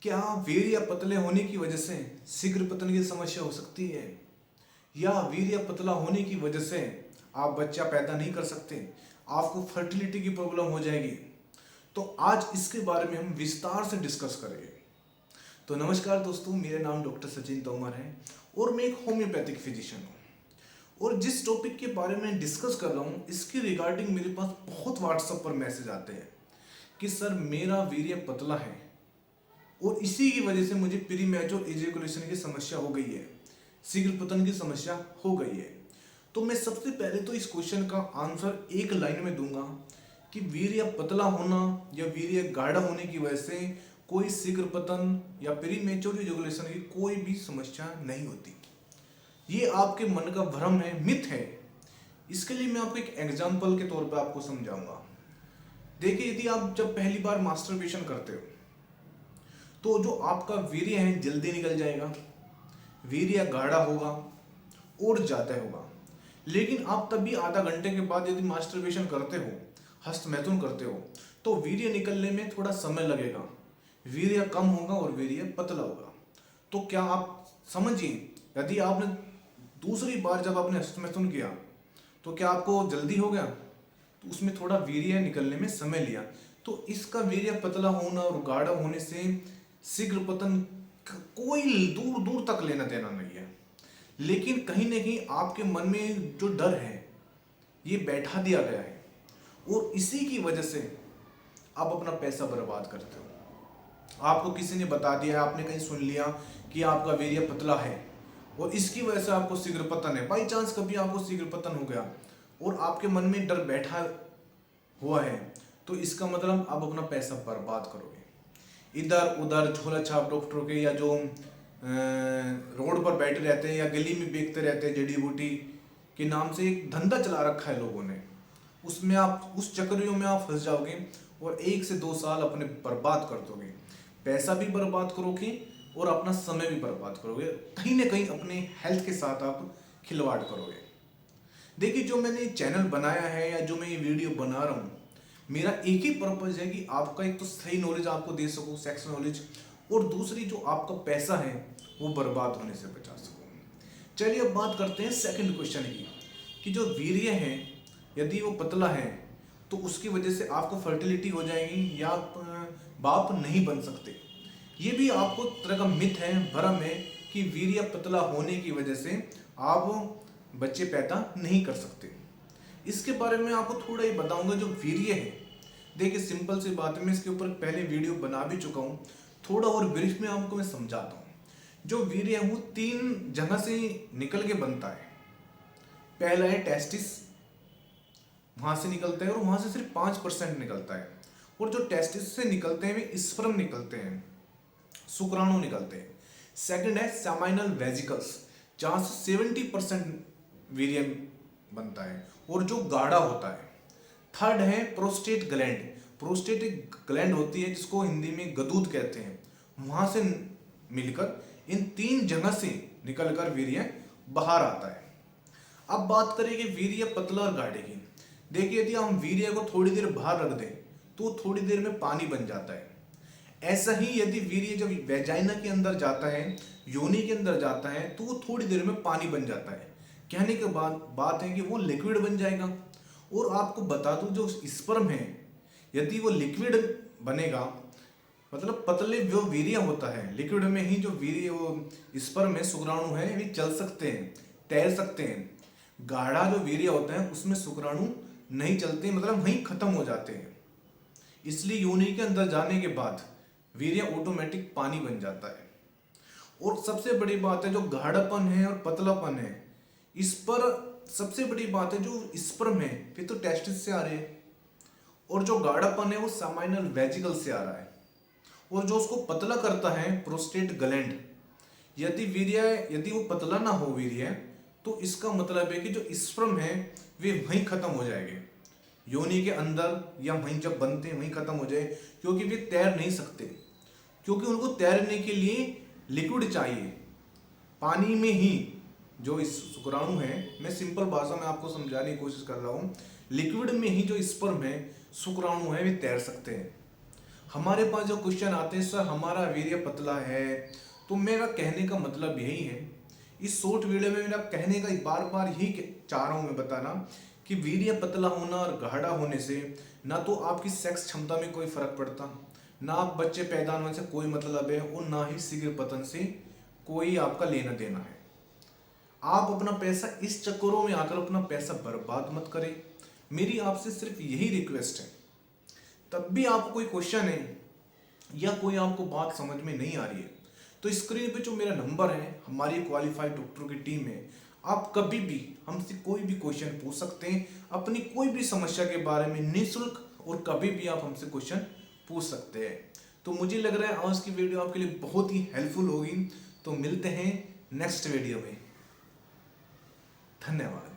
क्या वीर्य या पतले होने की वजह से शीघ्र पतन की समस्या हो सकती है, या वीर्य पतला होने की वजह से आप बच्चा पैदा नहीं कर सकते, आपको फर्टिलिटी की प्रॉब्लम हो जाएगी। तो आज इसके बारे में हम विस्तार से डिस्कस करेंगे। तो नमस्कार दोस्तों, मेरा नाम डॉक्टर सचिन तोमर है और मैं एक होम्योपैथिक फिजिशियन हूँ। और जिस टॉपिक के बारे में डिस्कस कर रहा हूँ, इसके रिगार्डिंग मेरे पास बहुत व्हाट्सएप पर मैसेज आते हैं कि सर मेरा वीर्य पतला है और इसी की वजह से मुझे प्री मैच्योर एजेकुलेशन की समस्या हो गई है, शीघ्र पतन की समस्या हो गई है। तो मैं सबसे पहले तो इस क्वेश्चन का आंसर एक लाइन में दूंगा कि वीर्य पतला होना या वीर्य गाढ़ा होने की वजह से कोई शीघ्र पतन या प्री मैच्योर एजेकुलेशन की कोई भी समस्या नहीं होती। ये आपके मन का भ्रम है, मिथ है। इसके लिए मैं आपको एक एग्जाम्पल के तौर पर आपको समझाऊंगा। देखिए, यदि आप जब पहली बार मास्टरबेशन करते हो तो जो आपका वीर्य है जल्दी निकल जाएगा, वीर्य गाढ़ा होगा और ज़्यादा होगा। लेकिन आप तब भी आधा घंटे के बाद यदि मास्टरबेशन करते हो, हस्तमैथुन करते हो, तो वीर्य निकलने में थोड़ा समय लगेगा, वीर्य कम होगा और वीर्य पतला होगा। तो क्या आप समझिए, यदि आपने दूसरी बार जब आपने हस्तमैथुन किया तो क्या आपको जल्दी हो गया? तो उसमें थोड़ा वीर्य निकलने में समय लिया। तो इसका वीर्य पतला होना और गाढ़ा होने से शीघ्र पतन कोई दूर दूर तक लेना देना नहीं है। लेकिन कहीं ना कहीं आपके मन में जो डर है ये बैठा दिया गया है और इसी की वजह से आप अपना पैसा बर्बाद करते हो। आपको किसी ने बता दिया है, आपने कहीं सुन लिया कि आपका वीर्य पतला है और इसकी वजह से आपको शीघ्र पतन है। बाई चांस कभी आपको शीघ्र पतन हो गया और आपके मन में डर बैठा हुआ है, तो इसका मतलब आप अपना पैसा बर्बाद करोगे। इधर उधर झोला छाप डॉक्टरों के, या जो रोड पर बैठे रहते हैं या गली में बेचते रहते हैं जड़ी बूटी के नाम से एक धंधा चला रखा है लोगों ने, उसमें आप उस चक्करियों में आप फंस जाओगे और 1 से 2 साल अपने बर्बाद कर दोगे। पैसा भी बर्बाद करोगे और अपना समय भी बर्बाद करोगे, कहीं ना कहीं अपने हेल्थ के साथ आप खिलवाड़ करोगे। देखिए, जो मैंने चैनल बनाया है या जो मैं ये वीडियो बना रहा हूँ, मेरा एक ही पर्पज है कि आपका एक तो सही नॉलेज आपको दे सकूँ, सेक्स नॉलेज, और दूसरी जो आपका पैसा है वो बर्बाद होने से बचा सकूँ। चलिए अब बात करते हैं सेकंड क्वेश्चन की, कि जो वीर्य है यदि वो पतला है तो उसकी वजह से आपको फर्टिलिटी हो जाएगी या आप बाप नहीं बन सकते। ये भी आपको तरह का मिथ है, भ्रम है कि वीर्य पतला होने की वजह से आप बच्चे पैदा नहीं कर सकते। इसके बारे में आपको थोड़ा ही बताऊंगा। जो वीर्य है, देखिए सिंपल सी बात है, मैं इसके ऊपर पहले वीडियो बना भी चुका हूँ, थोड़ा और ब्रीफ में आपको मैं समझाता हूँ। जो वीर्य है वो 3 जगह से निकल के बनता है। पहला है टेस्टिस, वहां से निकलता है और वहां से सिर्फ 5% निकलता है। और जो टेस्टिस से निकलते हैं वे स्पर्म निकलते हैं, शुक्राणु निकलते हैं। सेकंड है सेमाइनल वेजिकल्स, जहां से 70% वीर्य बनता है और जो गाढ़ा होता है। थर्ड है प्रोस्टेट ग्लैंड, प्रोस्टेट एक ग्लैंड होती है जिसको हिंदी में गदूद कहते हैं, वहां से मिलकर इन 3 जगह से निकलकर वीर्य बाहर आता है। अब बात करेंगे वीर्य पतला और गाढ़े की। देखिए, यदि हम वीर्य को थोड़ी देर बाहर रख दें तो थोड़ी देर में पानी बन जाता है। ऐसा ही यदि वीर्य जब वेजाइना के अंदर जाता है, योनि के अंदर जाता है, तो वो थोड़ी देर में पानी बन जाता है। कहने के बाद बात है कि वो लिक्विड बन जाएगा। और आपको बता दूं, जो स्पर्म है यदि वो लिक्विड बनेगा, मतलब पतले जो वीर्य होता है लिक्विड में ही, जो वीर्य वो स्पर्म है, शुक्राणु है, वे चल सकते हैं, तैर सकते हैं। गाढ़ा जो वीर्य होता है उसमें शुक्राणु नहीं चलते, मतलब वहीं खत्म हो जाते हैं। इसलिए योनि के अंदर जाने के बाद वीर्य ऑटोमेटिक पानी बन जाता है। और सबसे बड़ी बात है, जो गाढ़ापन है और पतलापन है, इस पर सबसे बड़ी बात है, जो स्पर्म है फिर तो टेस्टिस से आ रहे हैं और जो गाढ़ापन है वो सेमाइनल वेजिकल से आ रहा है। और जो उसको पतला करता है प्रोस्टेट ग्लैंड। यदि वो पतला ना हो वीर्य, तो इसका मतलब है कि जो स्पर्म है वे वहीं खत्म हो जाएंगे, योनि के अंदर, या वहीं जब बनते हैं वहीं खत्म हो जाए, क्योंकि वे तैर नहीं सकते। क्योंकि उनको तैरने के लिए लिक्विड चाहिए, पानी में ही जो इस शुक्राणु है, मैं सिंपल भाषा में आपको समझाने की कोशिश कर रहा हूँ, लिक्विड में ही जो स्पर्म है, शुक्राणु है, वे तैर सकते हैं। हमारे पास जो क्वेश्चन आते हैं, सर हमारा वीर्य पतला है, तो मेरा कहने का मतलब यही है, इस शॉर्ट वीडियो में मेरा कहने का बार बार यही चाह रहा हूँ मैं बताना कि वीर्य पतला होना और गाढ़ा होने से ना तो आपकी सेक्स क्षमता में कोई फर्क पड़ता, ना आप बच्चे पैदा होने से कोई मतलब है, और ना ही शीघ्र पतन से कोई आपका लेना देना है। आप अपना पैसा इस चक्करों में आकर अपना पैसा बर्बाद मत करें, मेरी आपसे सिर्फ यही रिक्वेस्ट है। तब भी आपको कोई क्वेश्चन है या कोई आपको बात समझ में नहीं आ रही है, तो स्क्रीन पे जो मेरा नंबर है, हमारी क्वालिफाइड डॉक्टरों की टीम है, आप कभी भी हमसे कोई भी क्वेश्चन पूछ सकते हैं, अपनी कोई भी समस्या के बारे में निःशुल्क, और कभी भी आप हमसे क्वेश्चन पूछ सकते हैं। तो मुझे लग रहा है आज की वीडियो आपके लिए बहुत ही हेल्पफुल होगी। तो मिलते हैं नेक्स्ट वीडियो में। धन्यवाद।